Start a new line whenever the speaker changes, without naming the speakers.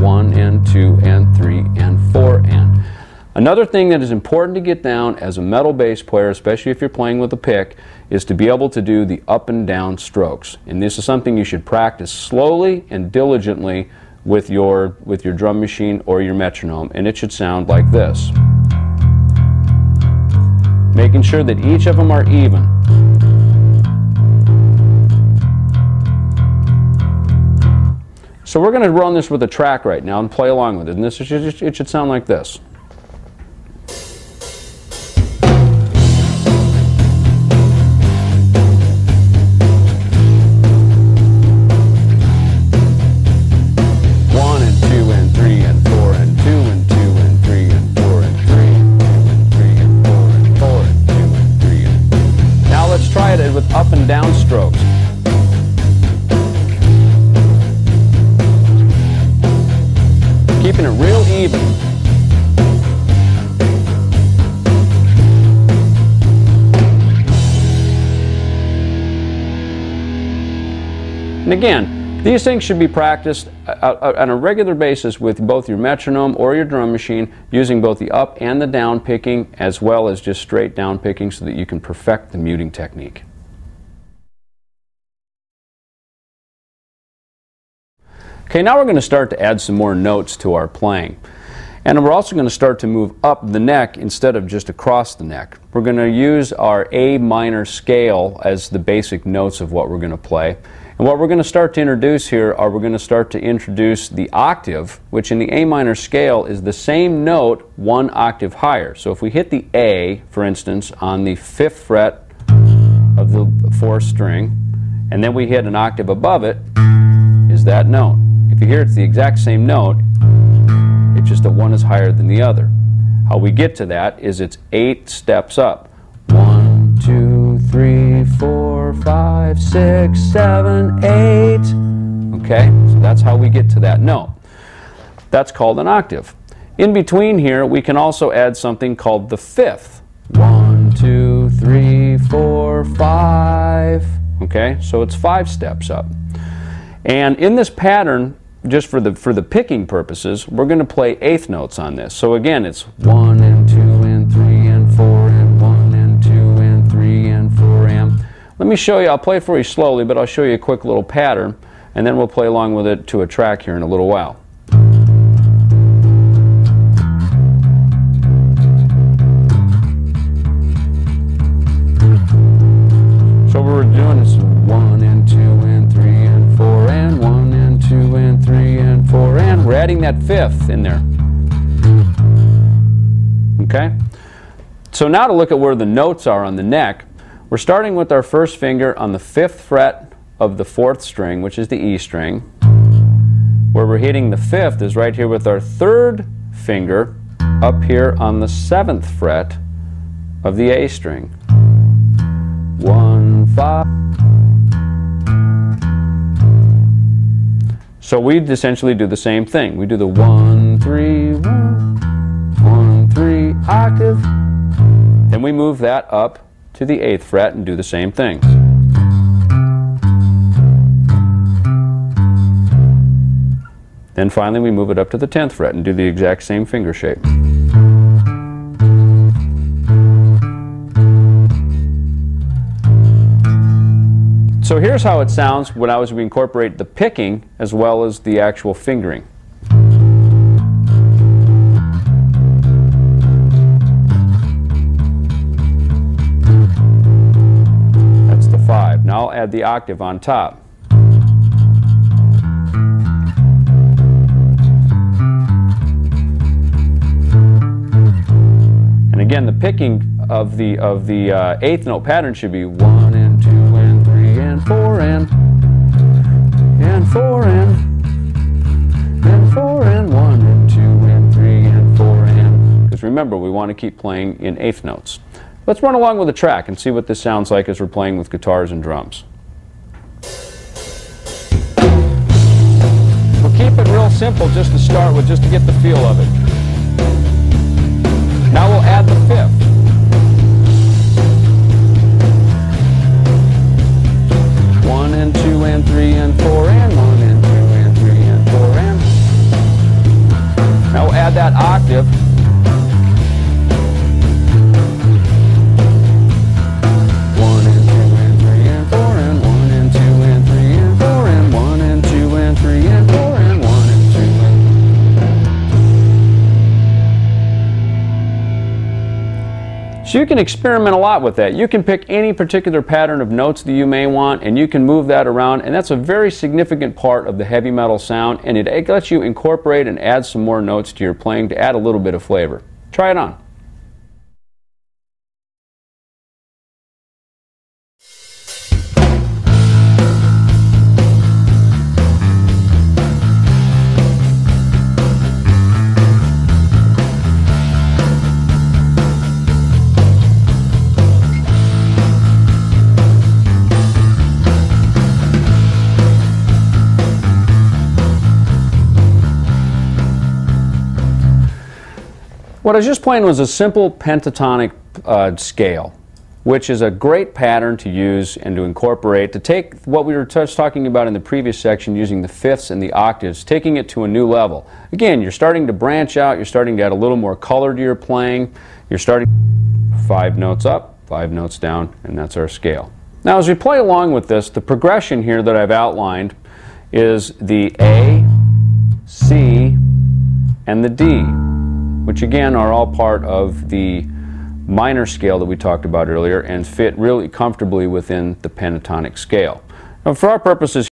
1 and 2 and 3 and 4 and. Another thing that is important to get down as a metal bass player, especially if you're playing with a pick, is to be able to do the up and down strokes. And this is something you should practice slowly and diligently with your drum machine or your metronome, and it should sound like this. Making sure that each of them are even. So we're going to run this with a track right now and play along with it, and it should sound like this. With up and down strokes. Keeping it real even. And again, these things should be practiced on a regular basis with both your metronome or your drum machine, using both the up and the down picking as well as just straight down picking, so that you can perfect the muting technique. Okay, now we're going to start to add some more notes to our playing. And we're also going to start to move up the neck instead of just across the neck. We're going to use our A minor scale as the basic notes of what we're going to play. And what we're going to start to introduce here are we're going to start to introduce the octave, which in the A minor scale is the same note one octave higher. So if we hit the A, for instance, on the 5th fret of the 4th string, and then we hit an octave above it, is that note. If you hear it's the exact same note, it's just that one is higher than the other. How we get to that is it's 8 steps up. 1, 2, 3, 4, 5, 6, 7, 8. Okay, so that's how we get to that note. That's called an octave. In between here, we can also add something called the 5th. 1, 2, 3, 4, 5. Okay, so it's 5 steps up. And in this pattern, just for the picking purposes, we're going to play eighth notes on this. So again, it's 1 and 2 and 3 and 4 and 1 and 2 and 3 and 4 and. Let me show you, I'll play it for you slowly, but I'll show you a quick little pattern, and then we'll play along with it to a track here in a little while. So what we're doing is 1 and 2 and 3 and 4 and 1 and 2 and 3 and 4 and we're adding that 5th in there. Okay? So now to look at where the notes are on the neck, we're starting with our first finger on the 5th fret of the 4th string, which is the E string. Where we're hitting the 5th is right here with our 3rd finger up here on the 7th fret of the A string. 1, 5. So we essentially do the same thing. We do the 1, 3, 1, 3 octave. Then we move that up to the 8th fret and do the same thing. Then finally we move it up to the 10th fret and do the exact same finger shape. So here's how it sounds when we incorporate the picking as well as the actual fingering. That's the 5. Now I'll add the octave on top. And again, the picking of the 8th note pattern should be 1 and 2 and 3 and 4 and 4 and 4 and 1 and 2 and 3 and 4 and. Because remember, we want to keep playing in 8th notes. Let's run along with the track and see what this sounds like as we're playing with guitars and drums. We'll keep it real simple just to start with, just to get the feel of it. Now we'll add the 5th. 1 and 2 and 3 and 4 and 1 and 2 and 3 and 4 and. add that octave. One and two and three and four and one and two and three and four and one and two and three and four and one and two and... So you can experiment a lot with that. You can pick any particular pattern of notes that you may want, and you can move that around, and that's a very significant part of the heavy metal sound, and it lets you incorporate and add some more notes to your playing to add a little bit of flavor. Try it on. What I was just playing was a simple pentatonic scale, which is a great pattern to use and to incorporate, to take what we were just talking about in the previous section, using the fifths and the octaves, taking it to a new level. Again, you're starting to branch out, you're starting to add a little more color to your playing, you're starting 5 notes up, 5 notes down, and that's our scale. Now as we play along with this, the progression here that I've outlined is the A, C, and the D, which again are all part of the minor scale that we talked about earlier and fit really comfortably within the pentatonic scale. Now for our purposes